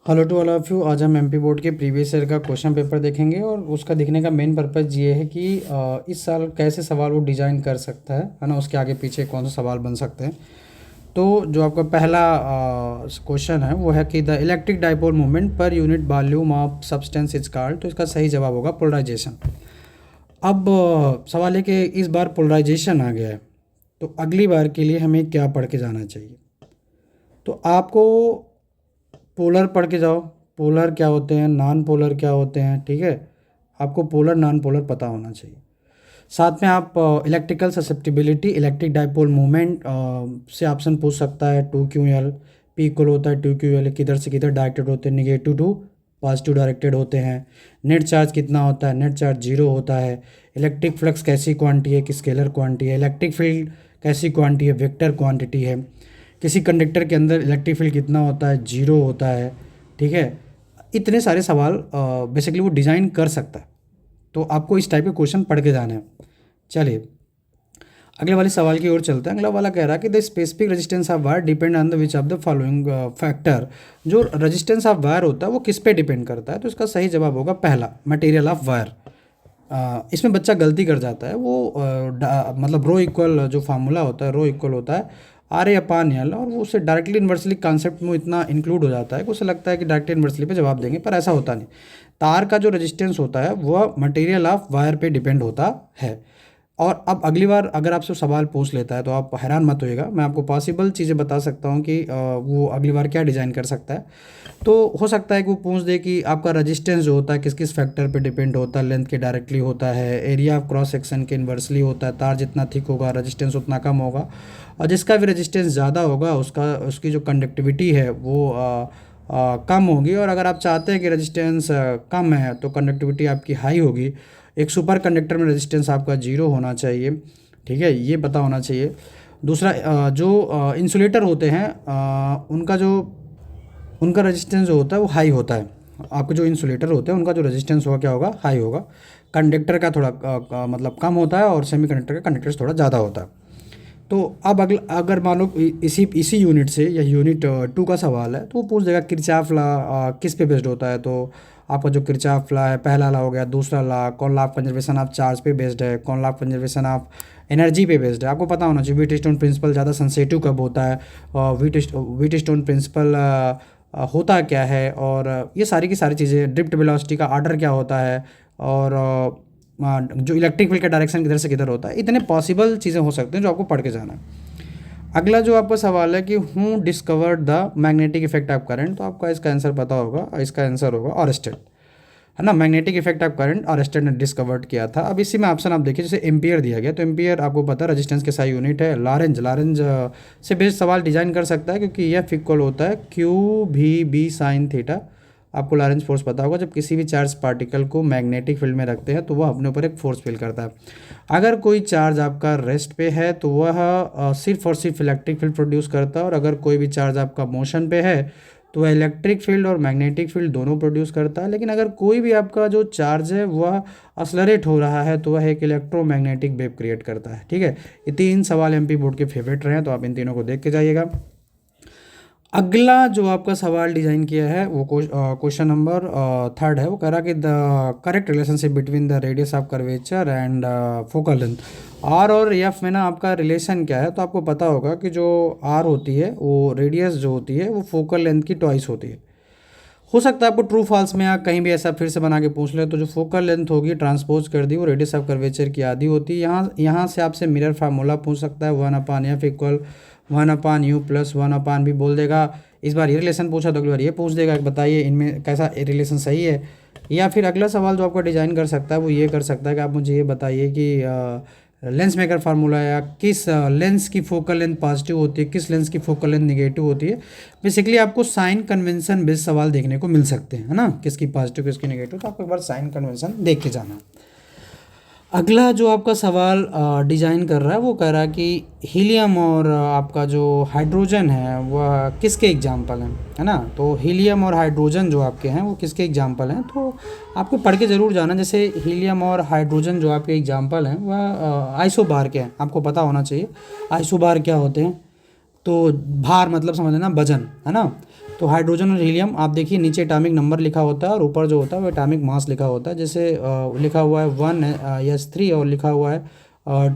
Hello to all of you. आज हम MP board के प्रीवियस ईयर का क्वेश्चन पेपर देखेंगे और उसका देखने का मेन पर्पज़ ये है कि इस साल कैसे सवाल वो डिज़ाइन कर सकता है ना, उसके आगे पीछे कौन सा सवाल बन सकते हैं। तो जो आपका पहला क्वेश्चन है वो है कि the electric dipole moment per unit volume of substance is called. तो इसका सही जवाब होगा पोलराइजेशन। अब सवाल है कि इस बार पोलराइजेशन आ गया है, तो अगली बार के लिए हमें क्या पढ़ के जाना चाहिए। तो आपको पोलर पढ़ के जाओ, पोलर क्या होते हैं, नॉन पोलर क्या होते हैं, ठीक है। आपको पोलर नॉन पोलर पता होना चाहिए। साथ में आप electrical susceptibility, electric dipole moment से ऑप्शन पूछ सकता है। 2QL पी इक्वल होता है 2QL, किधर से किधर डायरेक्टेड होते हैं, निगेटिव टू पॉजिटिव डायरेक्टेड होते हैं। नेट चार्ज कितना होता है, नेट चार्ज जीरो होता है। इलेक्ट्रिक फ्लक्स कैसी क्वांटिटी है, कि स्केलर क्वांटिटी है। इलेक्ट्रिक फील्ड कैसी क्वांटिटी है, वेक्टर क्वांटिटी है। किसी कंडक्टर के अंदर इलेक्ट्रिक फील्ड कितना होता है, जीरो होता है, ठीक है। इतने सारे सवाल बेसिकली वो डिज़ाइन कर सकता है। तो आपको इस टाइप के क्वेश्चन पढ़ के जाने हैं। चलिए अगले वाले सवाल की ओर चलते हैं। अगला वाला कह रहा है कि the specific resistance of wire depend on the which of the following factor. जो रेजिस्टेंस ऑफ वायर होता है वो किस पे डिपेंड करता है। तो इसका सही जवाब होगा पहला, मटेरियल ऑफ वायर। इसमें बच्चा गलती कर जाता है। वो मतलब रो इक्वल जो फार्मूला होता है, रो इक्वल होता है RA/L, और वो उससे डायरेक्टली इन्वर्सली कॉन्सेप्ट में इतना इंक्लूड हो जाता है कि उसे लगता है कि डायरेक्टली इन्वर्सली पे जवाब देंगे, पर ऐसा होता नहीं। तार का जो रेजिस्टेंस होता है वह मटेरियल ऑफ वायर पे डिपेंड होता है। और अब अगली बार अगर आपसे सवाल पूछ लेता है तो आप हैरान मत होइएगा, मैं आपको पॉसिबल चीज़ें बता सकता हूँ कि वो अगली बार क्या डिज़ाइन कर सकता है। तो हो सकता है कि वो पूछ दे कि आपका रेजिस्टेंस जो होता है किस किस फैक्टर पे डिपेंड होता है। लेंथ के डायरेक्टली होता है, एरिया ऑफ क्रॉस सेक्शन के इन्वर्सली होता है। तार जितना थिक होगा रेजिस्टेंस उतना कम होगा, और जिसका भी रेजिस्टेंस ज़्यादा होगा उसकी जो कंडक्टिविटी है वो कम होगी। और अगर आप चाहते हैं कि रेजिस्टेंस कम है तो कंडक्टिविटी आपकी हाई होगी। एक सुपर कंडक्टर में रेजिस्टेंस आपका जीरो होना चाहिए, ठीक है, ये पता होना चाहिए। दूसरा जो इंसुलेटर होते हैं उनका रेजिस्टेंस जो होता है वो हाई होता है। आपके जो इंसुलेटर होते हैं उनका जो रेजिस्टेंस होगा क्या होगा, हाई होगा। कंडक्टर का थोड़ा मतलब कम होता है, और सेमी कंडक्टर का कंडक्टर थोड़ा ज़्यादा होता है। तो अब अगर मान लो इसी यूनिट से या यूनिट 2 का सवाल है, तो वो पूछ देगा किरचॉफ लॉ किस पे बेस्ड होता है। तो आपका जो किरचॉफ लॉ है, पहला लॉ हो गया। दूसरा लॉ कौन law of conservation of charge पे बेस्ड है, कौन law of conservation of energy पे बेस्ड है। आपको पता होना चाहिए व्हीटस्टोन प्रिंसिपल ज़्यादा सेंसिटिव कब होता है, और व्हीटस्टोन प्रिंसिपल होता क्या है, और ये सारी की सारी चीज़ें, ड्रिफ्ट वेलोसिटी का ऑर्डर क्या होता है, और जो इलेक्ट्रिक फील्ड का डायरेक्शन किधर से किधर होता है। इतने पॉसिबल चीज़ें हो सकते हैं जो आपको पढ़ के जाना है। अगला जो आपका सवाल है कि who discovered the magnetic effect of current. तो आपका इसका आंसर पता होगा, इसका आंसर होगा ऑरस्टेड, है ना। मैग्नेटिक इफेक्ट ऑफ करंट ऑरस्टेड ने डिस्कवर्ड किया था। अब इसी में ऑप्शन आप देखिए, जैसे एम्पियर दिया गया, तो एम्पियर आपको पता है रेजिस्टेंस के साई यूनिट है। लॉरेंज से बेस्ड सवाल डिजाइन कर सकता है, क्योंकि यह इक्वल होता है QV/B sin थीटा। आपको लॉरेंज फोर्स पता होगा, जब किसी भी चार्ज पार्टिकल को मैग्नेटिक फील्ड में रखते हैं तो वह अपने ऊपर एक फोर्स फील करता है। अगर कोई चार्ज आपका रेस्ट पे है तो वह सिर्फ और सिर्फ इलेक्ट्रिक फील्ड प्रोड्यूस करता है, और अगर कोई भी चार्ज आपका मोशन पे है तो वह इलेक्ट्रिक फील्ड और मैग्नेटिक फील्ड दोनों प्रोड्यूस करता है। लेकिन अगर कोई भी आपका जो चार्ज है वह असलरेट हो रहा है तो वह एक इलेक्ट्रोमैग्नेटिक वेव क्रिएट करता है, ठीक है। ये 3 सवाल एमपी बोर्ड के फेवरेट रहे हैं, तो आप इन तीनों को देख के जाइएगा। अगला जो आपका सवाल डिज़ाइन किया है वो क्वेश्चन नंबर 3 है। वो कह रहा कि the correct relationship between the radius of curvature and focal length. R और एफ में ना आपका रिलेशन क्या है। तो आपको पता होगा कि जो आर होती है वो रेडियस जो होती है वो फोकल लेंथ की ट्वाइस होती है। हो सकता है आपको ट्रू फॉल्स में या कहीं भी ऐसा फिर से बना के पूछ ले, तो जो फोकल लेंथ होगी ट्रांसपोज कर दी, वो रेडियस ऑफ कर्वेचर की आधी होती है। यहाँ से आपसे मिरर फार्मूला पूछ सकता है, 1/f equal 1/u plus 1/v बोल देगा। इस बार ये रिलेशन पूछा तो अगली बार ये पूछ देगा कि बताइए इनमें कैसा रिलेशन सही है। या फिर अगला सवाल जो आपका डिज़ाइन कर सकता है वो ये कर सकता है कि आप मुझे ये बताइए कि लेंस मेकर फार्मूला, या किस लेंस की फोकल लेंथ पॉजिटिव होती है, किस लेंस की फोकल लेंथ निगेटिव होती है। बेसिकली आपको साइन कन्वेंशन बेस्ड सवाल देखने को मिल सकते हैं, है ना, किसकी पॉजिटिव किसकी नेगेटिव। तो आपको एक बार साइन कन्वेंशन देख के जाना है। अगला जो आपका सवाल डिज़ाइन कर रहा है वो कह रहा है कि हीलियम और आपका जो हाइड्रोजन है वह किसके एग्जाम्पल हैं, है ना। तो हीलियम और हाइड्रोजन जो आपके हैं वो किसके एग्जाम्पल हैं, तो आपको पढ़ के ज़रूर जाना। जैसे हीलियम और हाइड्रोजन जो आपके एग्जाम्पल हैं वह आइसोबार के हैं, आपको पता होना चाहिए आइसोबार क्या होते हैं। तो भार मतलब समझ लेना वजन, है ना। तो हाइड्रोजन और हीलियम आप देखिए नीचे एटॉमिक नंबर लिखा होता है और ऊपर जो होता है वो एटॉमिक मास लिखा होता है। जैसे लिखा हुआ है 1 S3 और लिखा हुआ है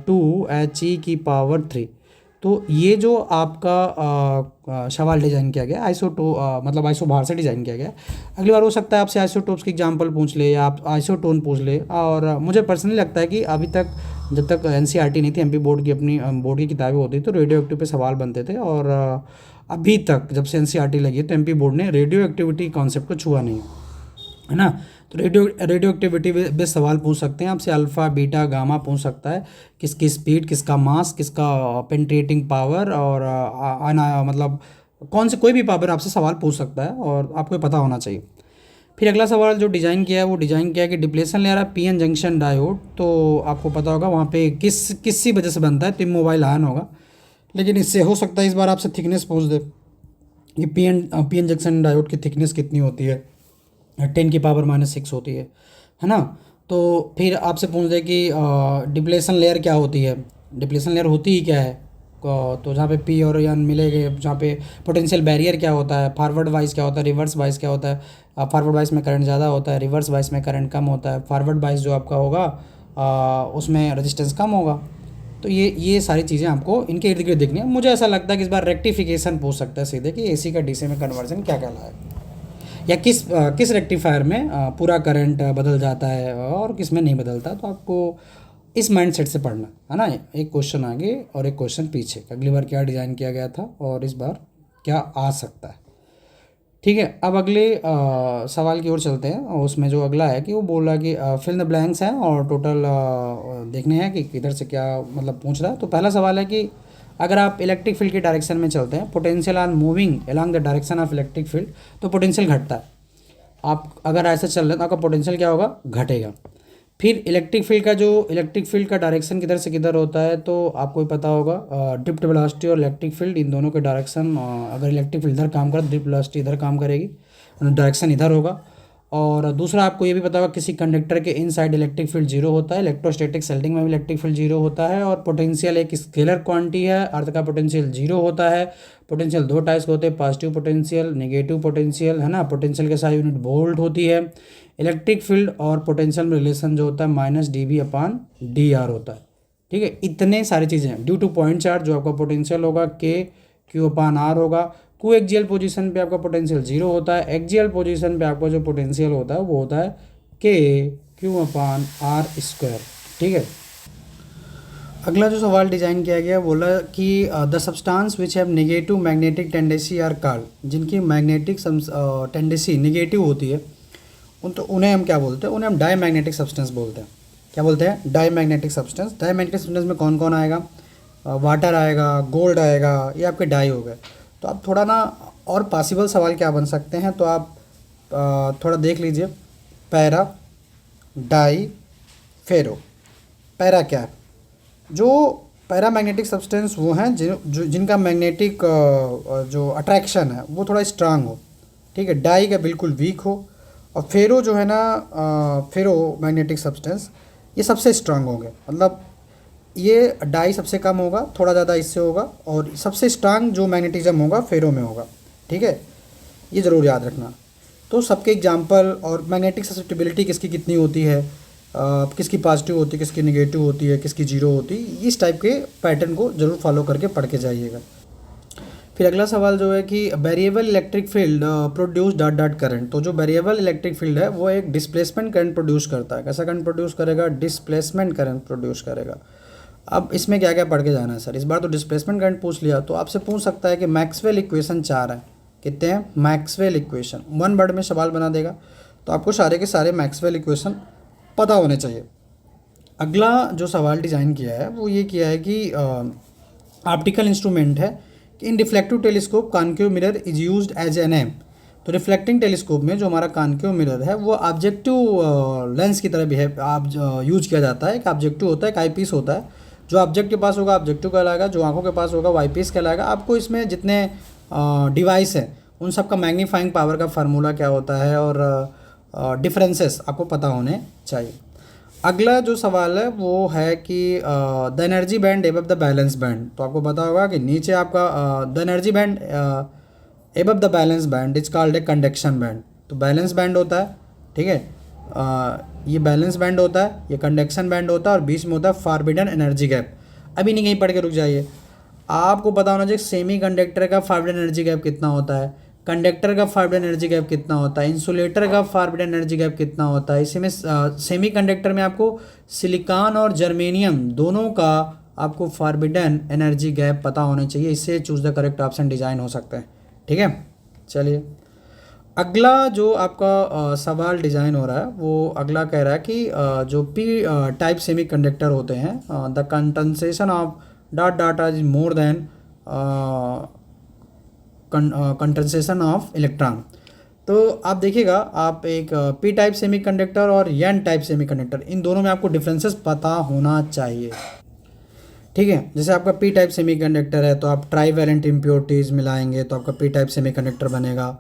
2He⁻³ तो ये जो आपका सवाल डिज़ाइन किया गया मतलब आइसोबार से डिज़ाइन किया गया। अगली बार हो सकता है आपसे आइसोटोप्स की एग्जांपल पूछ ले या आप आइसोटोन पूछ ले। और मुझे पर्सनली लगता है कि अभी तक जब तक एनसीईआरटी नहीं थी, एमपी बोर्ड की अपनी बोर्ड की किताबें होती तो रेडियो एक्टिव पे सवाल बनते थे। और अभी तक जब से एनसीईआरटी लगी है तो एमपी बोर्ड ने रेडियो एक्टिविटी कॉन्सेप्ट को छुआ नहीं है ना। तो रेडियो एक्टिविटी बेस्ड सवाल पूछ सकते हैं आपसे, अल्फ़ा बीटा गामा पूछ सकता है, किसकी स्पीड, किसका मास, किसका पेनिट्रेटिंग पावर और आना मतलब कौन से कोई भी पावर आपसे सवाल पूछ सकता है और आपको पता होना चाहिए। फिर अगला सवाल जो डिज़ाइन किया है वो डिज़ाइन किया है कि डिप्लेशन लेयर है पीएन जंक्शन डायोड। तो आपको पता होगा वहाँ पे किसी वजह से बनता है तो इमोबाइल आयन होगा। लेकिन इससे हो सकता है इस बार आपसे थिकनेस पूछ दे कि पीएन जंक्शन डायोड की थिकनेस कितनी होती है, 10⁻⁻6 होती है ना। तो फिर आपसे पूछ दे कि डिप्लेशन लेयर क्या होती है, डिप्लेशन लेयर होती ही क्या है। तो जहाँ पे पी और एन मिलेंगे, जहाँ पे पोटेंशियल बैरियर क्या होता है, फॉरवर्ड वाइज क्या होता है, रिवर्स वाइज क्या होता है। फॉरवर्ड वाइज में करंट ज़्यादा होता है, रिवर्स वाइज में करंट कम होता है। फॉरवर्ड वाइज जो आपका होगा उसमें रेजिस्टेंस कम होगा। तो ये सारी चीज़ें आपको इनके इर्द गिर्द देखनी है। मुझे ऐसा लगता है कि इस बार रेक्टिफिकेशन पूछ सकता है सीधे कि एसी का डीसी में कन्वर्जन क्या कहलाएगा, या किस रेक्टिफायर में पूरा करंट बदल जाता है और किस में नहीं बदलता। तो आपको इस माइंडसेट से पढ़ना है ना। एक क्वेश्चन आगे और एक क्वेश्चन पीछे, अगली बार क्या डिज़ाइन किया गया था और इस बार क्या आ सकता है। ठीक है, अब अगले सवाल की ओर चलते हैं। और उसमें जो अगला है कि वो बोल रहा है कि फिल द ब्लैंक्स हैं और टोटल देखने हैं कि किधर से क्या मतलब पूछ रहा है। तो पहला सवाल है कि अगर आप इलेक्ट्रिक फील्ड की डायरेक्शन में चलते हैं, potential are moving along the direction of electric field, तो पोटेंशियल घटता है। आप अगर ऐसे चल रहे हैं तो आपका पोटेंशियल क्या होगा, घटेगा। फिर इलेक्ट्रिक फील्ड का डायरेक्शन किधर से किधर होता है, तो आपको ही पता होगा ड्रिफ्ट वेलोसिटी और इलेक्ट्रिक फील्ड इन दोनों के डायरेक्शन, अगर इलेक्ट्रिक फील्ड इधर काम करे ड्रिफ्ट वेलोसिटी इधर काम करेगी, डायरेक्शन इधर होगा। और दूसरा आपको ये भी पता होगा किसी कंडक्टर के इनसाइड इलेक्ट्रिक फील्ड जीरो होता है, इलेक्ट्रोस्टैटिक सेल्डिंग में भी इलेक्ट्रिक फील्ड जीरो होता है। और पोटेंशियल एक स्केलर क्वांटिटी है, अर्थ का पोटेंशियल जीरो होता है। पोटेंशियल दो टाइप्स के होते हैं, पॉजिटिव पोटेंशियल, नेगेटिव पोटेंशियल, है ना। पोटेंशियल के साथ यूनिट वोल्ट होती है। इलेक्ट्रिक फील्ड और पोटेंशियल में रिलेशन जो होता है -dV/dr होता है। ठीक है, इतने सारी चीज़ें ड्यू टू पॉइंट चार्ज जो आपका पोटेंशियल होगा Q/R होगा। को एक्जियल पोजीशन पे आपका पोटेंशियल जीरो होता है, एक्जियल पोजीशन पे आपका जो पोटेंशियल होता है वो होता है K/Q/R²। ठीक है, अगला जो सवाल डिज़ाइन किया गया बोला कि the substance which have negative magnetic tendency are called, जिनकी मैग्नेटिक टेंडेंसी नेगेटिव होती है उन्हें हम क्या बोलते हैं, उन्हें हम डायमैग्नेटिक सब्सटेंस बोलते हैं। क्या बोलते हैं, डायमैग्नेटिक सब्सटेंस। डायमैग्नेटिक सब्सटेंस में कौन कौन आएगा, वाटर आएगा, गोल्ड आएगा, ये आपके डाई हो गए। तो आप थोड़ा ना और पॉसिबल सवाल क्या बन सकते हैं, तो आप थोड़ा देख लीजिए। पैरा, डाई, फेरो। पैरा क्या है, जो पैरामैग्नेटिक सब्सटेंस वो हैं जिनका मैग्नेटिक जो अट्रैक्शन है वो थोड़ा स्ट्रांग हो। ठीक है, डाई का बिल्कुल वीक हो। और फेरो जो है ना, फेरो मैग्नेटिक सब्सटेंस ये सबसे स्ट्रांग होंगे। मतलब ये डाई सबसे कम होगा, थोड़ा ज़्यादा इससे होगा, और सबसे स्ट्रांग जो मैग्नेटिज्म होगा फेरो में होगा। ठीक है, ये ज़रूर याद रखना। तो सबके एग्जांपल और मैग्नेटिक ससेप्टिबिलिटी किसकी कितनी होती है, किसकी पॉजिटिव होती है, किसकी नेगेटिव होती है, किसकी जीरो होती है, इस टाइप के पैटर्न को जरूर फॉलो करके पढ़ के जाइएगा। फिर अगला सवाल जो है कि variable electric field produce dot dot current. तो जो वेरिएबल इलेक्ट्रिक फील्ड है वो एक डिस्प्लेसमेंट करंट प्रोड्यूस करता है। कैसा करंट प्रोड्यूस करेगा, डिस्प्लेसमेंट करंट प्रोड्यूस करेगा। अब इसमें क्या क्या पढ़ के जाना है सर, इस बार तो डिस्प्लेसमेंट करंट पूछ लिया, तो आपसे पूछ सकता है कि मैक्सवेल इक्वेशन 4 है, कितने हैं, मैक्सवेल इक्वेशन 1 वर्ड में सवाल बना देगा। तो आपको सारे के सारे मैक्सवेल इक्वेशन पता होने चाहिए। अगला जो सवाल डिज़ाइन किया है वो ये किया है कि ऑप्टिकल इंस्ट्रूमेंट है कि in reflective telescope concave mirror is used as an M. तो रिफ्लेक्टिंग टेलीस्कोप में जो हमारा कॉन्केव मिरर है वो ऑब्जेक्टिव लेंस की तरह बिहेव यूज किया जाता है। एक ऑब्जेक्टिव होता है, एक आई पीस होता है। जो ऑब्जेक्ट के पास होगा ऑब्जेक्टिव कहलाएगा, जो आंखों के पास होगा वो आई पीस कहलाएगा। आपको इसमें जितने डिवाइस हैं उन सब का मैग्नीफाइंग पावर का फार्मूला क्या होता है और डिफरेंसेस आपको पता होने चाहिए। अगला जो सवाल है वो है कि the energy band above the balance band. तो आपको पता होगा कि नीचे आपका the energy band above the balance band is called a conduction band. तो बैलेंस बैंड होता है, ठीक है, ये बैलेंस बैंड होता है, ये कंडक्शन बैंड होता है, और बीच में होता है फॉरबिडन एनर्जी गैप। अभी नहीं कहीं पढ़ के रुक जाइए, आपको पता होना चाहिए सेमी कंडक्टर का फॉरबिडन एनर्जी गैप कितना होता है, कंडक्टर का फॉरबिडन एनर्जी गैप कितना होता है, इंसुलेटर का फॉरबिडन एनर्जी गैप कितना होता है। इसी में सेमी कंडक्टर में आपको सिलिकॉन और जर्मेनियम दोनों का आपको फॉरबिडन एनर्जी गैप पता होना चाहिए, इससे choose the correct option design हो सकता है, ठीक है। चलिए अगला जो आपका सवाल डिज़ाइन हो रहा है वो अगला कह रहा है कि जो पी टाइप सेमी कंडक्टर होते हैं, the condensation of dot data is more then condensation of electron. तो आप देखिएगा, आप एक पी टाइप सेमी कंडक्टर और एन टाइप सेमी कंडक्टर, इन दोनों में आपको डिफरेंसेस पता होना चाहिए, ठीक है। जैसे आपका पी टाइप सेमी कंडक्टर है तो आप ट्राई वैलेंट इम्प्योरिटीज़ मिलाएंगे तो आपका पी टाइप सेमी कंडक्टर बनेगा।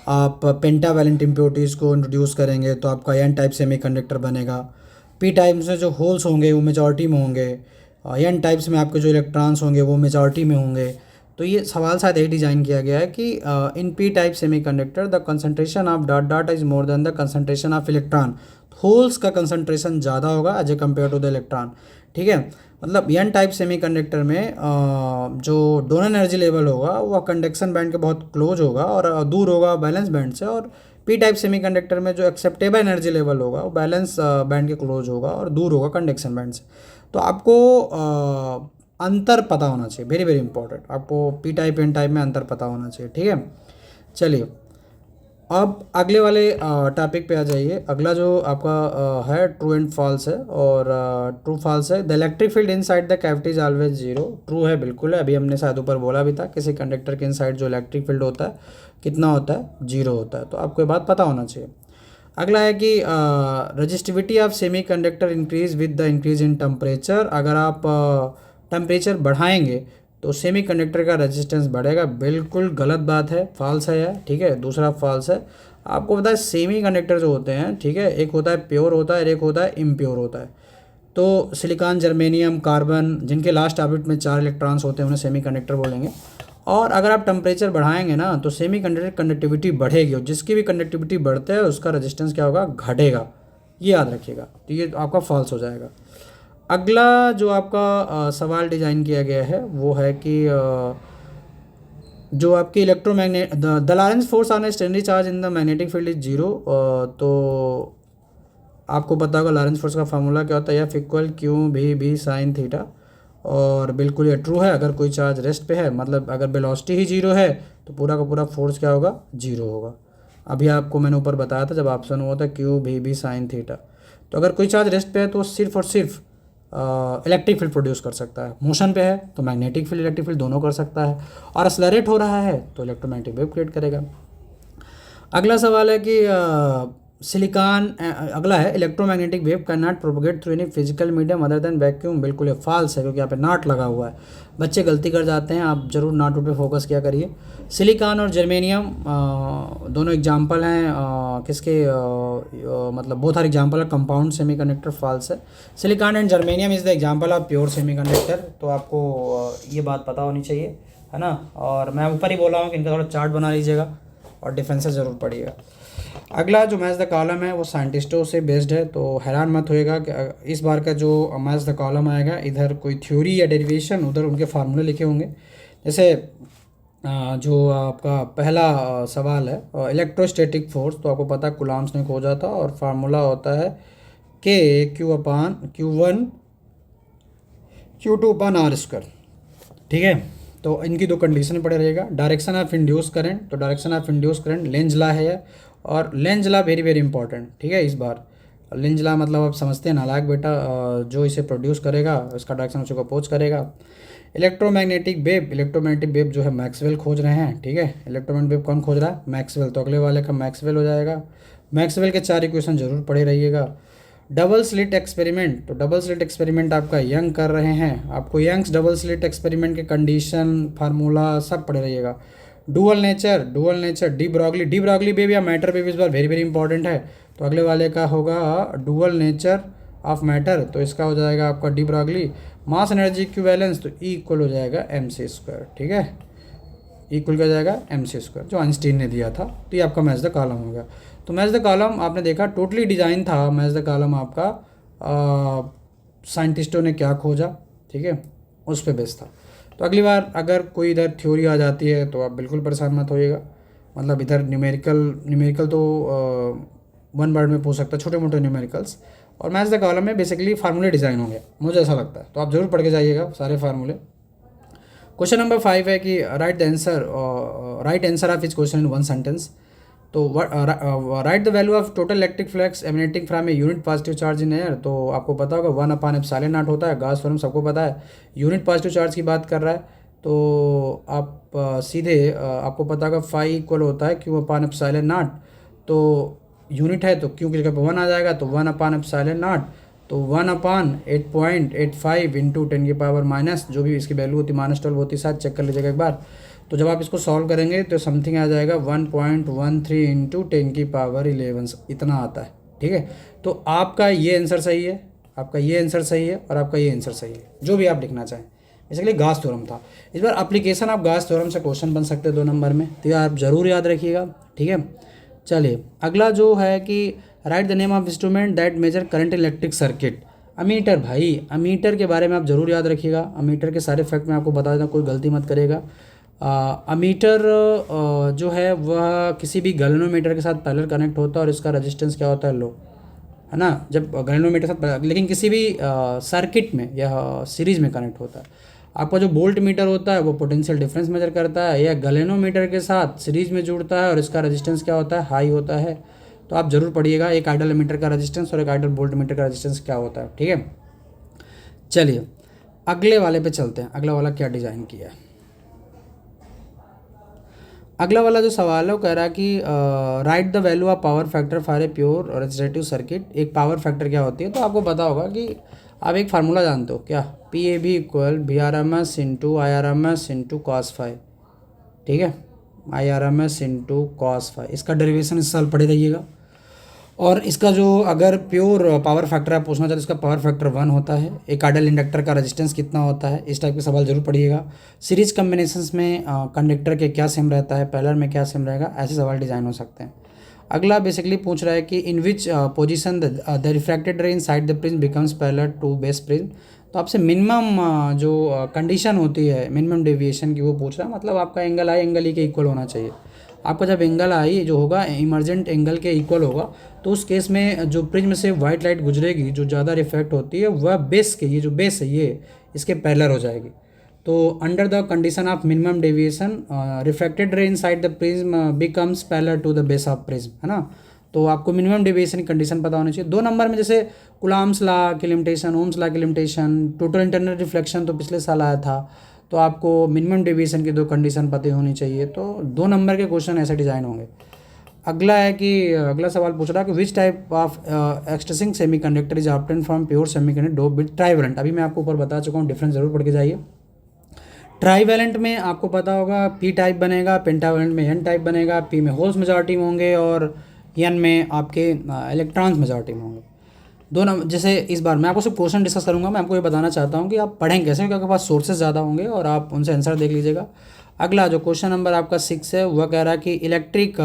आप पेंटा वैलेंट इम्प्योरिटीज़ को इंट्रोड्यूस करेंगे तो आपका एन टाइप सेमी कंडक्टर बनेगा। पी टाइप में जो होल्स होंगे वो मेजॉरिटी में होंगे, एन टाइप्स में आपके जो इलेक्ट्रॉन्स होंगे वो मेजॉरिटी में होंगे। तो ये सवाल शायद यही डिज़ाइन किया गया है कि in p type semiconductor the concentration of dot dot is more than the concentration of electron. Holes का कंसनट्रेशन ज़्यादा होगा as a compare to the electron, ठीक है। मतलब एन टाइप सेमी कंडक्टर में जो डोनर एनर्जी लेवल होगा वह कंडक्शन बैंड के बहुत क्लोज होगा और दूर होगा बैलेंस बैंड से, और पी टाइप सेमी कंडक्टर में जो एक्सेप्टेबल एनर्जी लेवल होगा वो बैलेंस बैंड के क्लोज होगा और दूर होगा कंडक्शन बैंड से। तो आपको अंतर पता होना चाहिए, वेरी वेरी इंपॉर्टेंट, आपको पी टाइप एन टाइप में अंतर पता होना चाहिए, ठीक है। चलिए अब अगले वाले टॉपिक पे आ जाइए। अगला जो आपका है ट्रू एंड फॉल्स है, और ट्रू फॉल्स है। The electric field inside the cavity is always zero. True है, बिल्कुल है, अभी हमने शायद ऊपर बोला भी था किसी कंडक्टर के इनसाइड जो इलेक्ट्रिक फील्ड होता है कितना होता है, जीरो होता है। तो आपको ये बात पता होना चाहिए। अगला है कि resistivity of semi conductor increase with the increase in temperature. अगर आप टेम्परेचर बढ़ाएंगे तो सेमी कंडक्टर का रेजिस्टेंस बढ़ेगा, बिल्कुल गलत बात है, फॉल्स है यह, ठीक है। दूसरा फॉल्स है, आपको पता है सेमी कंडक्टर जो होते हैं, ठीक है, एक होता है प्योर होता है, एक होता है इम्प्योर होता है। तो सिलिकॉन, जर्मेनियम, कार्बन जिनके लास्ट ऑर्बिट में 4 इलेक्ट्रॉन्स होते हैं उन्हें सेमी कंडक्टर बोलेंगे। और अगर आप टेम्परेचर बढ़ाएंगे ना तो सेमी कंडक्टर कंडक्टिविटी बढ़ेगी, और जिसकी भी कंडक्टिविटी बढ़ते है उसका रेजिस्टेंस क्या होगा, घटेगा, ये याद रखिएगा। तो ये आपका फॉल्स हो जाएगा। अगला जो आपका सवाल डिज़ाइन किया गया है वो है कि जो आपकी electromagnet the Lawrence force on a stationary charge in the magnetic field is zero. तो आपको पता होगा लॉरेंस फोर्स का फार्मूला क्या होता है, एफ इक्वल क्यू भी साइन थीटा। और बिल्कुल ये ट्रू है, अगर कोई चार्ज रेस्ट पे है, मतलब अगर वेलोसिटी ही जीरो है तो पूरा का पूरा फोर्स क्या होगा, जीरो होगा। अभी आपको मैंने ऊपर बताया था जब ऑप्शन हुआ था क्यू भी साइन थीटा। तो अगर कोई चार्ज रेस्ट पे है तो सिर्फ और सिर्फ इलेक्ट्रिक फील्ड प्रोड्यूस कर सकता है, मोशन पे है तो मैग्नेटिक फील्ड इलेक्ट्रिक फील्ड दोनों कर सकता है, और एक्सेलरेट हो रहा है तो इलेक्ट्रोमैग्नेटिक वेव क्रिएट करेगा। अगला सवाल है कि सिलिकॉन, अगला है electromagnetic wave can not propagate through any physical medium other than vacuum. बिल्कुल ये फॉल्स है, क्योंकि यहाँ पे नॉट लगा हुआ है, बच्चे गलती कर जाते हैं, आप जरूर नॉट पे फोकस किया करिए। सिलिकॉन और जर्मेनियम दोनों एग्जाम्पल हैं किसके, मतलब both are example of compound semiconductor. False है, silicon and germanium is the example of pure semiconductor. तो आपको ये बात पता होनी चाहिए, है ना। और मैं ऊपर ही बोला हूँ कि इनका थोड़ा चार्ट बना लीजिएगा और डिफरेंसेस ज़रूर पढ़िएगा। अगला जो मैच द कॉलम है वो साइंटिस्टों से बेस्ड है, तो हैरान मत होएगा कि इस बार का जो मैच द कॉलम आएगा इधर कोई थ्योरी या डेरिवेशन, उधर उनके फार्मूले लिखे होंगे। जैसे जो आपका पहला सवाल है इलेक्ट्रोस्टैटिक फोर्स, तो आपको पता है कूलॉम्स ने खोजा था, और फार्मूला होता है के Q/Q1 Q2 upon are square, ठीक है। तो इनकी दो कंडीशन पड़े रहेगा। डायरेक्शन ऑफ इंड्यूस करंट, तो direction of induce current Lenz law है, और Lenz law very very important, ठीक है। इस बार लेंज लॉ मतलब आप समझते हैं नालायक बेटा, जो इसे प्रोड्यूस करेगा उसका डायरेक्शन उसी को अपोज करेगा। इलेक्ट्रोमैग्नेटिक वेव जो है मैक्सवेल खोज रहे हैं, ठीक है। इलेक्ट्रोमैग्नेटिक वेव कौन खोज रहा है, मैक्सवेल। तो अगले वाले का मैक्सवेल हो जाएगा। मैक्सवेल के 4 इक्वेशन जरूर पढ़े रहिएगा। डबल स्लिट एक्सपेरिमेंट, तो डबल स्लिट एक्सपेरिमेंट आपका यंग कर रहे हैं, आपको यंग्स डबल स्लिट एक्सपेरिमेंट के कंडीशन, फार्मूला सब पढ़े रहिएगा। Dual nature de Broglie wave या मैटर वेव इस बार वेरी वेरी इंपॉर्टेंट है। तो अगले वाले का होगा डुअल नेचर ऑफ मैटर, तो इसका हो जाएगा आपका de Broglie. Mass energy equivalence, तो ई इक्वल हो जाएगा mc², ठीक है। इक्वल क्या जाएगा mc², जो आइंस्टीन ने दिया था। तो ये आपका मैच द कॉलम हो गया। तो मैच द कॉलम आपने देखा टोटली डिज़ाइन था मैच द कॉलम आपका, साइंटिस्टों ने क्या खोजा, ठीक है, उस पर बेस था। तो अगली बार अगर कोई इधर थ्योरी आ जाती है तो आप बिल्कुल परेशान मत होइएगा, मतलब इधर न्यूमेरिकल तो वन वर्ड में पूछ सकता है, छोटे मोटे न्यूमेरिकल्स, और मैच द कॉलम में बेसिकली फार्मूले डिज़ाइन होंगे, मुझे ऐसा लगता है। तो आप ज़रूर पढ़ के जाइएगा सारे फार्मूले। क्वेश्चन नंबर 5 है कि right answer of each question in one sentence. तो write the value of total electric flux emanating from a unit positive charge in air. तो आपको पता होगा 1/ε0 होता है, गॉस थ्योरम सबको पता है, यूनिट पॉजिटिव चार्ज की बात कर रहा है। तो आप सीधे आपको पता होगा फाई इक्वल होता है Q/ε0। तो यूनिट है तो Q की जगह पर 1 आ जाएगा, तो 1/ε0, तो 1/8.85 इंटू 10⁻⁻, जो भी इसकी वैल्यू होती -12 होती, शायद चेक कर लीजिएगा एक बार। तो जब आप इसको सॉल्व करेंगे तो समथिंग आ जाएगा 1.13 इंटू 10⁻11 इतना आता है, ठीक है। तो आपका ये आंसर सही है, आपका ये आंसर सही है, और आपका ये आंसर सही है, जो भी आप लिखना चाहें। बेसिकली गॉस थ्योरम था। इस बार एप्लीकेशन आप गॉस थ्योरम से क्वेश्चन बन सकते हैं 2 नंबर में, तो आप ज़रूर याद रखिएगा, ठीक है। चलिए अगला जो है कि write the name of instrument that measure current electric circuit. Ammeter, भाई अमीटर के बारे में आप ज़रूर याद रखिएगा। अमीटर के सारे फैक्ट मैं आपको बता देता हूँ, कोई गलती मत करेगा। अमीटर जो है वह किसी भी गैल्वेनोमीटर के साथ पैरेलल कनेक्ट होता है, और इसका रेजिस्टेंस क्या होता है, लो, है ना, जब गैल्वेनोमीटर के साथ, लेकिन किसी भी सर्किट में या सीरीज में कनेक्ट होता है। आपका जो वोल्ट मीटर होता है वो पोटेंशियल डिफरेंस मेजर करता है, या गैल्वेनोमीटर के साथ सीरीज में जुड़ता है, और इसका रेजिस्टेंस क्या होता है, हाई होता है। तो आप ज़रूर पढ़िएगा एक आइडियल मीटर का रेजिस्टेंस और एक आइडियल वोल्ट मीटर का रेजिस्टेंस क्या होता है, ठीक है। चलिए अगले वाले पे चलते हैं, अगला वाला क्या डिज़ाइन किया है। अगला वाला जो सवाल है वो कह रहा है कि write the value of power factor for a pure resistive circuit. एक पावर फैक्टर क्या होती है, तो आपको पता होगा कि आप एक फार्मूला जानते हो क्या, PAV equal VRMS into IRMS into cos phi, ठीक है, IRMS इंटू cos फाई। इसका डेरिवेशन इस साल पढ़े रहिएगा। और इसका जो अगर प्योर पावर फैक्टर आप पूछना चाहते हो, इसका पावर फैक्टर 1 होता है। एक आइडियल इंडक्टर का रेजिस्टेंस कितना होता है, इस टाइप के सवाल जरूर पढ़िएगा। सीरीज कम्बिनेशंस में कंडक्टर के क्या सेम रहता है, पैरेलल में क्या सेम रहेगा, ऐसे सवाल डिज़ाइन हो सकते हैं। अगला बेसिकली पूछ रहा है कि in which position the refracted ray inside the prism becomes parallel to base prism. तो आपसे मिनिमम जो कंडीशन होती है मिनिमम डेविएशन की वो पूछ रहा है, मतलब आपका एंगल आई एंगल ई के इक्वल होना चाहिए। आपका जब एंगल आई जो होगा इमर्जेंट एंगल के इक्वल होगा, तो उस केस में जो प्रिज्म से वाइट लाइट गुजरेगी जो ज़्यादा रिफ्लेक्ट होती है वह बेस के, ये जो बेस है ये इसके पैरेलल हो जाएगी। तो under the condition of minimum deviation refracted ray inside the prism becomes parallel to the base of prism, है ना। तो आपको मिनिमम डेविएशन की कंडीशन पता होनी चाहिए। 2 नंबर में जैसे कुलाम्स लॉ की लिमिटेशन, ओम्स लॉ की लिमिटेशन, टोटल इंटरनल रिफ्लेक्शन तो पिछले साल आया था, तो आपको मिनिमम डेविएशन की 2 कंडीशन पता होनी चाहिए। तो 2 नंबर के क्वेश्चन ऐसे डिज़ाइन होंगे। अगला है कि अगला सवाल पूछ रहा है कि which type of extrinsic semiconductor is obtain from pure semiconductor dope with trivalent. अभी मैं आपको ऊपर बता चुका हूँ, डिफरेंस जरूर पढ़ के जाइए। ट्राइवेलेंट में आपको पता होगा P टाइप बनेगा, पेंटावेलेंट में N टाइप बनेगा। P में होल्स मेजॉरिटी में होंगे और N में आपके इलेक्ट्रॉन्स मेजॉरिटी में होंगे। 2 नंबर जैसे इस बार मैं आपको सिर्फ क्वेश्चन डिस्कस करूंगा, मैं आपको ये बताना चाहता हूँ कि आप पढ़ें कैसे, क्योंकि आपके पास सोर्सेज ज़्यादा होंगे और आप उनसे आंसर देख लीजिएगा। अगला जो क्वेश्चन नंबर आपका 6 है वह कह रहा है कि इलेक्ट्रिक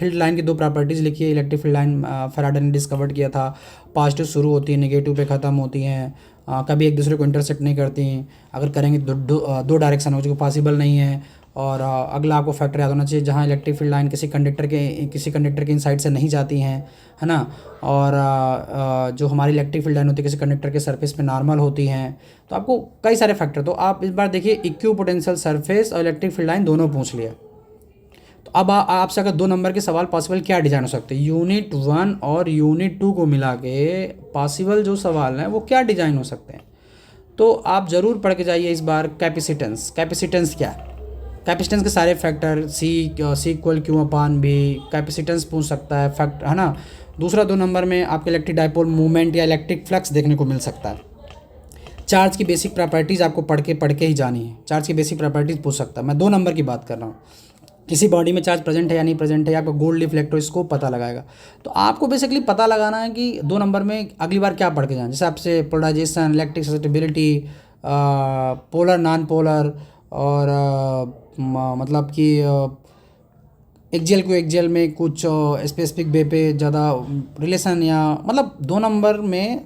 फील्ड लाइन की 2 प्रॉपर्टीज़ लिखिए। इलेक्ट्रिक फील्ड लाइन फैराडे ने डिस्कवर किया था, पॉजिटिव शुरू होती है, नेगेटिव पे ख़त्म होती हैं, कभी एक दूसरे को इंटरसेक्ट नहीं करती, अगर करेंगे तो दो डायरेक्शन हो जो पॉसिबल नहीं है। और अगला आपको फैक्टर याद होना चाहिए जहाँ इलेक्ट्रिक फील्ड लाइन किसी कंडक्टर के इनसाइड से नहीं जाती हैं, है ना। और जो हमारी इलेक्ट्रिक फील्ड लाइन होती है किसी कंडक्टर के सरफेस पे नॉर्मल होती हैं। तो आपको कई सारे फैक्टर, तो आप इस बार देखिए इक्यू पोटेंशियल सरफेस और इलेक्ट्रिक फील्ड लाइन दोनों पूछ लिया। तो अब आपसे अगर 2 नंबर के सवाल पॉसिबल क्या डिजाइन हो सकते हैं, यूनिट 1 और यूनिट 2 को मिला के पॉसिबल जो सवाल हैं वो क्या डिजाइन हो सकते हैं। तो आप ज़रूर पढ़ के जाइए इस बार। कैपेसिटेंस क्या है, कैपेसिटेंस के सारे factor C equal Q/V, capacitance पूछ सकता है फैक्टर, है ना। दूसरा 2 नंबर में आपके इलेक्ट्रिक डाइपोल मूवमेंट या इलेक्ट्रिक फ्लक्स देखने को मिल सकता है। चार्ज की बेसिक प्रॉपर्टीज़ आपको पढ़ के ही जानी है, चार्ज की बेसिक प्रॉपर्टीज़ पूछ सकता है। मैं 2 नंबर की बात कर रहा हूँ, किसी बॉडी में चार्ज प्रेजेंट है या नहीं प्रेजेंट है, आपका गोल्ड इलेक्ट्रोस्कोप पता लगाएगा। तो आपको बेसिकली पता लगाना है कि 2 नंबर में अगली बार क्या पढ़ के जाए, जैसे आपसे polarization, electric susceptibility, polar non polar और मतलब कि एक जेल को एक जेल में कुछ स्पेसिफिक वे पे ज़्यादा रिलेशन, या मतलब 2 नंबर में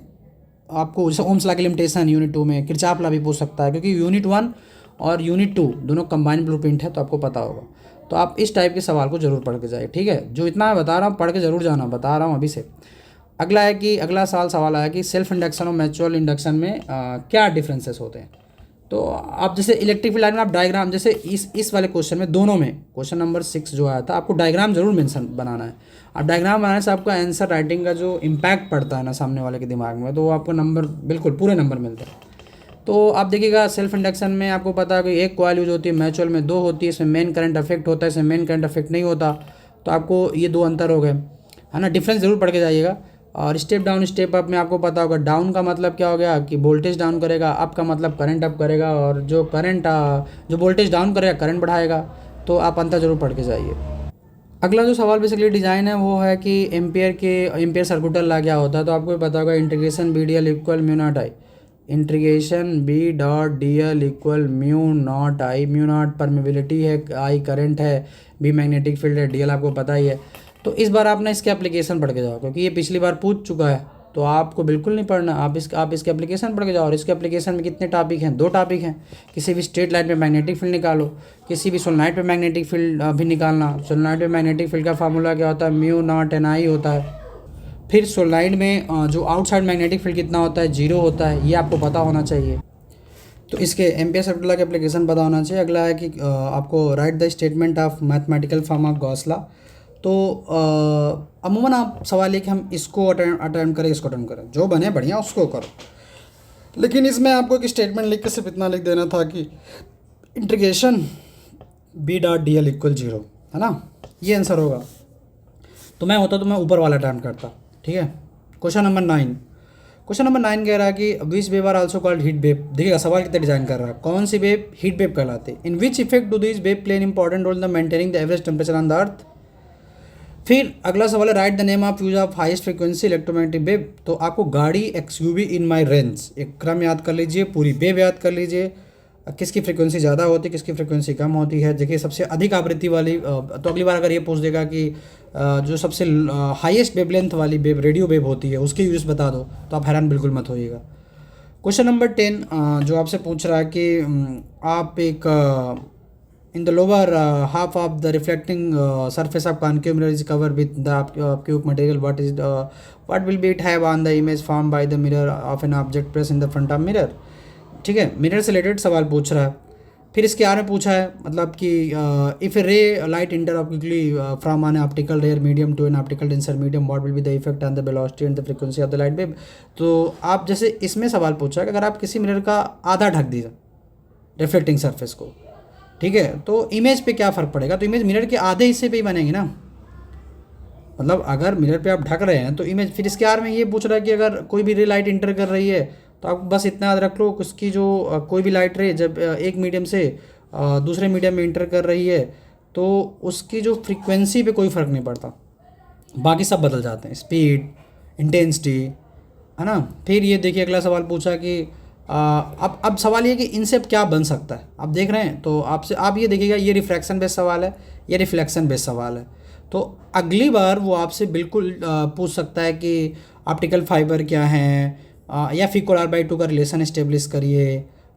आपको जैसे ओम्स लॉ की लिमिटेशन यूनिट 2 में, किरचॉफ लॉ भी पूछ सकता है, क्योंकि यूनिट 1 और यूनिट 2 दोनों कंबाइंड ब्लूप्रिंट है, तो आपको पता होगा। तो आप इस टाइप के सवाल को जरूर पढ़ के जाइए, ठीक है। जो इतना मैं बता रहा हूँ पढ़ के जरूर जाना, बता रहा हूँ अभी से। अगला है कि अगला सवाल आया कि सेल्फ इंडक्शन और म्यूचुअल इंडक्शन में क्या डिफरेंसेस होते हैं। तो आप जैसे इलेक्ट्रिक फील्ड लाइन में आप डायग्राम, जैसे इस वाले क्वेश्चन में, दोनों में क्वेश्चन नंबर 6 जो आया था, आपको डायग्राम जरूर मेंशन बनाना है। अब डायग्राम बनाने से आपका आंसर राइटिंग का जो इम्पैक्ट पड़ता है ना सामने वाले के दिमाग में, तो वो आपको नंबर बिल्कुल पूरे नंबर मिलते हैं। तो आप देखिएगा सेल्फ इंडक्शन में आपको पता है कि एक कॉइल यूज होती है, म्यूचुअल में 2 होती है, इसमें मेन करंट अफेक्ट होता है, इसमें मेन करंट अफेक्ट नहीं होता। तो आपको ये 2 अंतर हो गए, है ना। डिफरेंस जरूर पढ़ के जाइएगा। और स्टेप डाउन स्टेप अप में आपको पता होगा, डाउन का मतलब क्या हो गया कि वोल्टेज डाउन करेगा, अप का मतलब करंट अप करेगा, और जो वोल्टेज डाउन करेगा करंट बढ़ाएगा। तो आप अंतर जरूर पढ़ के जाइए। अगला जो सवाल बेसिकली डिज़ाइन है वो है कि एम्पियर सर्कुलर लॉ क्या होता है। तो आपको पता होगा integration B D L equal mu naught I, integration B dot D L equal mu naught I. Mu naught permeability है, आई करंट है, बी मैग्नेटिक फील्ड है, डी एल आपको पता ही है। तो इस बार आपने इसके एप्लीकेशन पढ़ के जाओ, क्योंकि ये पिछली बार पूछ चुका है, तो आपको बिल्कुल नहीं पढ़ना। आप इसके एप्लीकेशन पढ़ के जाओ। और इसके एप्लीकेशन में कितने टॉपिक हैं? 2 टॉपिक हैं। किसी भी स्ट्रेट लाइन पे मैग्नेटिक फील्ड निकालो, किसी भी सोलेनॉइड पे मैग्नेटिक फील्ड भी निकालना। सोलेनॉइड पे मैग्नेटिक फील्ड का फार्मूला क्या होता है? म्यू नॉट एन आई होता है। फिर सोलेनॉइड में जो आउटसाइड मैग्नेटिक फील्ड कितना होता है? 0 होता है। ये आपको पता होना चाहिए। तो इसके एम्पियर सर्कुलर लॉ के एप्लीकेशन पता होना चाहिए। अगला है कि आपको right the statement of mathematical form of Gauss law. तो अमूमन आप सवाल है कि हम इसको अटेम्प्ट करें, इसको अटेम्प्ट करें, जो बने बढ़िया उसको करो। लेकिन इसमें आपको एक स्टेटमेंट लिख के सिर्फ इतना लिख देना था कि integration B dot D L equal 0, है ना। ये आंसर होगा। तो मैं होता तो मैं ऊपर वाला अटेम्प्ट करता, ठीक है। क्वेश्चन नंबर 9 कह रहा है कि which wave are also called heat wave. देखिएगा सवाल कितना डिजाइन कर रहा है। कौन सी वेव हीट वेव कहलाते हैं? In which effect do this wave play an important role in the maintaining the average temperature on the earth. फिर अगला सवाल है write the name of use of highest frequency electromagnetic wave. तो आपको गाड़ी XUV इन माई range, एक क्रम याद कर लीजिए, पूरी वेव याद कर लीजिए, किसकी फ्रीक्वेंसी ज़्यादा होती है, किसकी फ्रीक्वेंसी कम होती है। देखिए सबसे अधिक आवृत्ति वाली, तो अगली बार अगर ये पूछ देगा कि जो सबसे हाईएस्ट वेवलेंथ वाली वेव रेडियो वेव होती है उसके यूज बता दो, तो आप हैरान बिल्कुल मत होइएगा। क्वेश्चन नंबर 10 जो आपसे पूछ रहा है कि आप एक in the lower half of the reflecting surface of concave mirror is covered with the cube material. What will be it have on the image formed by the mirror of an object placed in the front of mirror। ठीक है, mirror से related सवाल पूछ रहा है। फिर इसके आगे पूछा है मतलब कि if a ray light enter optically from an optical rare medium to an optical denser medium, what will be the effect on the velocity and the frequency of the light wave. तो आप जैसे इसमें सवाल पूछा है कि अगर आप किसी मिरर का आधा ढक दीजिए रिफ्लेक्टिंग सरफेस को, ठीक है, तो इमेज पे क्या फ़र्क पड़ेगा? तो इमेज मिरर के आधे हिस्से पे ही बनेगी ना। मतलब अगर मिरर पे आप ढक रहे हैं तो इमेज, फिर इसके आर में ये पूछ रहा है कि अगर कोई भी रे लाइट इंटर कर रही है तो आप बस इतना याद रख लो, उसकी जो कोई भी लाइट रे जब एक मीडियम से दूसरे मीडियम में इंटर कर रही है तो उसकी जो फ्रीक्वेंसी पे कोई फ़र्क नहीं पड़ता, बाकी सब बदल जाते हैं, स्पीड, इंटेंसिटी, है ना। फिर ये देखिए अगला सवाल पूछा कि अब सवाल ये कि इनसे अब क्या बन सकता है। आप देख रहे हैं तो आप ये देखिएगा, ये रिफ्रैक्शन बेस्ड सवाल है, ये रिफ्लेक्शन बेस्ड सवाल है। तो अगली बार वो आपसे बिल्कुल पूछ सकता है कि ऑप्टिकल फाइबर क्या है, या Fico/R/2 का रिलेशन इस्टेब्लिश करिए,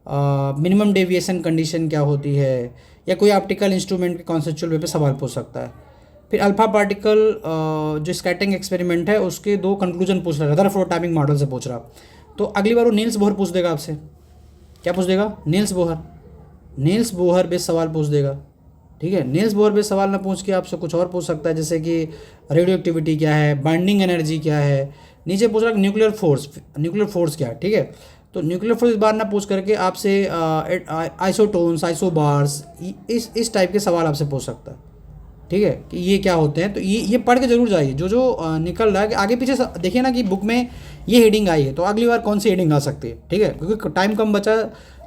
मिनिमम डेविएशन कंडीशन क्या होती है, या कोई ऑप्टिकल इंस्ट्रूमेंट के कॉन्सेप्चुअल वे पे सवाल पूछ सकता है। फिर अल्फा पार्टिकल जो स्कैटरिंग एक्सपेरिमेंट है उसके 2 कंक्लूजन पूछ रहा है, रदरफोर्ड टाइमिंग मॉडल से पूछ रहा। तो अगली बार वो नील्स बोहर पूछ देगा आपसे। क्या पूछ देगा? नील्स बोहर बेस्ड सवाल पूछ देगा, ठीक है। नील्स बोहर बेस्ड सवाल ना पूछ के आपसे कुछ और पूछ सकता है, जैसे कि रेडियो एक्टिविटी क्या है, बाइंडिंग एनर्जी क्या है। नीचे पूछ रहा है न्यूक्लियर फोर्स क्या है, ठीक है। तो न्यूक्लियर फोर्स इस बार ना पूछ करके आपसे आइसोटोन्स, आइसोबार्स, इस टाइप के सवाल आपसे पूछ सकता है, ठीक है, कि ये क्या होते हैं। तो ये पढ़ के जरूर जाइए। जो निकल रहा है कि आगे पीछे देखिए ना कि बुक में ये हेडिंग आई है, तो अगली बार कौन सी हेडिंग आ सकती है, ठीक है, क्योंकि टाइम कम बचा।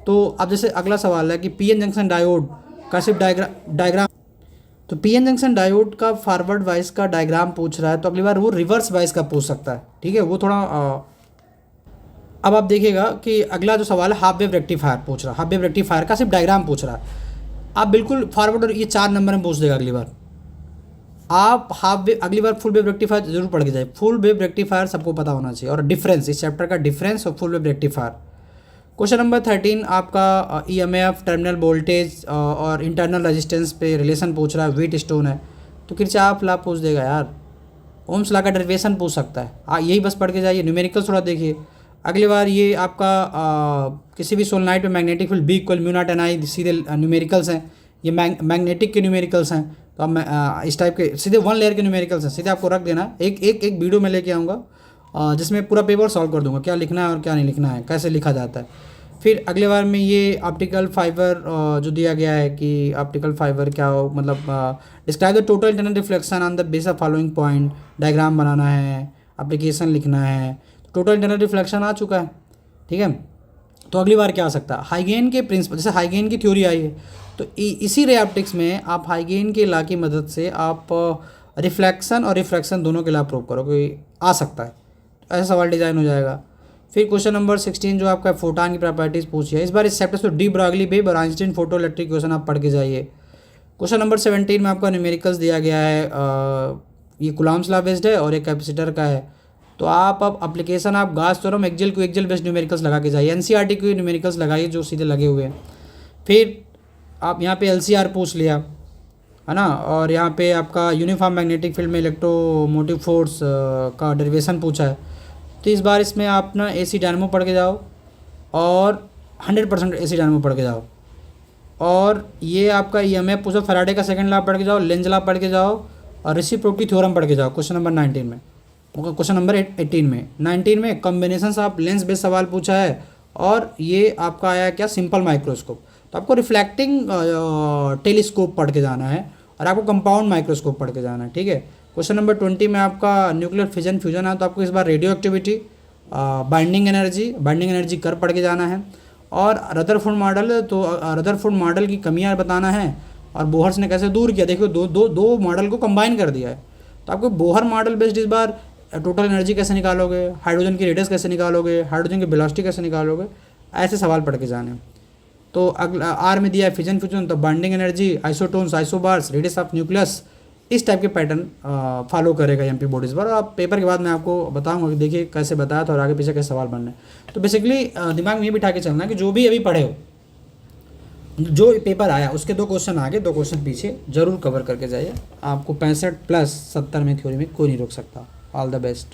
तो अब जैसे अगला सवाल है कि पीएन जंक्शन डायोड का सिर्फ डायग्राम, तो पीएन जंक्शन डायोड का फॉरवर्ड वाइस का डायग्राम पूछ रहा है, तो अगली बार वो रिवर्स वाइस का पूछ सकता है, ठीक है, वो थोड़ा अब आप देखिएगा कि अगला जो सवाल है हाफ वेव रेक्टिफायर पूछ रहा है, हाफ वेव रेक्टिफायर का सिर्फ डायग्राम पूछ रहा है। आप बिल्कुल फॉरवर्ड, और ये 4 नंबर में पूछ देगा अगली बार। आप हाफ वेव, अगली बार फुल वेव रेक्टिफायर जरूर पढ़ के जाए। फुल वेव रेक्टिफायर सबको पता होना चाहिए, और डिफरेंस, इस चैप्टर का डिफरेंस और full wave rectifier. Question number 13 आपका ईएमएफ, टर्मिनल वोल्टेज और इंटरनल रेजिस्टेंस पे रिलेशन पूछ रहा है, व्हीट स्टोन है तो किरचॉफ लॉ पूछ देगा यार, ओम्स लॉ का डेरिवेशन पूछ सकता है। यही बस पढ़ के जाइए, न्यूमेरिकल थोड़ा देखिए। अगली बार ये आपका किसी भी सोलनाइट में magnetic field B = mu naught NI, सीधे न्यूमेरिकल्स हैं, ये मैग्नेटिक के न्यूमेरिकल्स हैं। तो अब इस टाइप के सीधे 1 लेयर के न्यूमेरिकल्स हैं, सीधे आपको रख देना। एक वीडियो में लेके आऊँगा जिसमें पूरा पेपर सॉल्व कर दूंगा, क्या लिखना है और क्या नहीं लिखना है, कैसे लिखा जाता है। फिर अगले बार में ये ऑप्टिकल फाइबर जो दिया गया है कि ऑप्टिकल फाइबर क्या हो, मतलब describe the total internal reflection on the base of following point, diagram बनाना है, एप्लीकेशन लिखना है। टोटल इंटरनल रिफ्लेक्शन आ चुका है, ठीक है। तो अगली बार क्या आ सकता है, हाइगेन के प्रिंसिपल, जैसे हाइगेन की थ्योरी आई है तो इसी रे ऑप्टिक्स में आप हाइगेन के लॉ की मदद से आप रिफ्लेक्शन और रिफ्रैक्शन दोनों के लॉ प्रूव करोगे, आ सकता है। ऐसा सवाल डिज़ाइन हो जाएगा। फिर क्वेश्चन नंबर 16 जो आपका फोटॉन की प्रॉपर्टीज़ पूछी है, इस बार इस चैप्टर से डी ब्रॉगली वेव और आइंस्टीन फोटो इलेक्ट्रिक क्वेश्चन आप पढ़ के जाइए। क्वेश्चन नंबर 17 में आपका न्यूमेरिकल्स दिया गया है, ये कूलॉम्स लॉ बेस्ड है और एक कैपेसिटर का है। तो आप अब एप्लीकेशन आप गाउस थ्योरम, एक्जेल को एक्जेल बेस्ड न्यूमेरिकल्स लगा के जाइए, एनसीईआरटी के न्यूमेरिकल्स लगाइए जो सीधे लगे हुए हैं। फिर आप यहाँ पे एलसीआर पूछ लिया है ना, और यहाँ पे आपका यूनिफॉर्म मैग्नेटिक फील्ड में इलेक्ट्रोमोटिव फोर्स का डेरिवेशन पूछा है। तो इस बार इसमें आप ना एसी डायनामो पढ़ के जाओ, और 100% एसी डायनामो पढ़ के जाओ। और ये आपका ईएमएफ पूछो, फैराडे का सेकंड लॉ पढ़ के जाओ, लेंज लॉ पढ़ के जाओ, और रेसिप्रोसिटी थ्योरम पढ़ के जाओ। क्वेश्चन नंबर 19 में, क्वेश्चन नंबर 18 में, 19 में कॉम्बिनेशन ऑफ लेंस बेस्ड सवाल पूछा है, और ये आपका आया क्या, सिंपल माइक्रोस्कोप। तो आपको रिफ्लेक्टिंग टेलीस्कोप पढ़ के जाना है, और आपको कंपाउंड माइक्रोस्कोप पढ़ के जाना है, ठीक है। क्वेश्चन नंबर 20 में आपका न्यूक्लियर फिजन फ्यूजन है, तो आपको इस बार रेडियो एक्टिविटी, बाइंडिंग एनर्जी कर पढ़ के जाना है। और रदरफोर्ड मॉडल, तो रदरफोर्ड मॉडल की कमियां बताना है, और बोहर्स ने कैसे दूर किया। देखो दो मॉडल को कंबाइन कर दिया है। तो आपको बोहर मॉडल बेस्ड इस बार टोटल एनर्जी कैसे निकालोगे, हाइड्रोजन की रेडियस कैसे निकालोगे, हाइड्रोजन की वेलोसिटी कैसे निकालोगे, ऐसे सवाल पढ़ के जाने। तो अगला आर में दिया है फिजन फ्यूजन, तो binding energy, isotones, isobars, radius of nucleus, इस टाइप के पैटर्न फॉलो करेगा एमपी बोर्ड इस बार। आप पेपर के बाद मैं आपको बताऊंगा कि देखिए कैसे बताया था और आगे पीछे कैसे सवाल बनने। तो बेसिकली दिमाग में ये बिठा के चलना कि जो भी अभी पढ़े हो, जो पेपर आया उसके 2 क्वेश्चन आगे 2 क्वेश्चन पीछे जरूर कवर करके जाइए। आपको 65 + 70 में थ्योरी में कोई नहीं रोक सकता। All the best.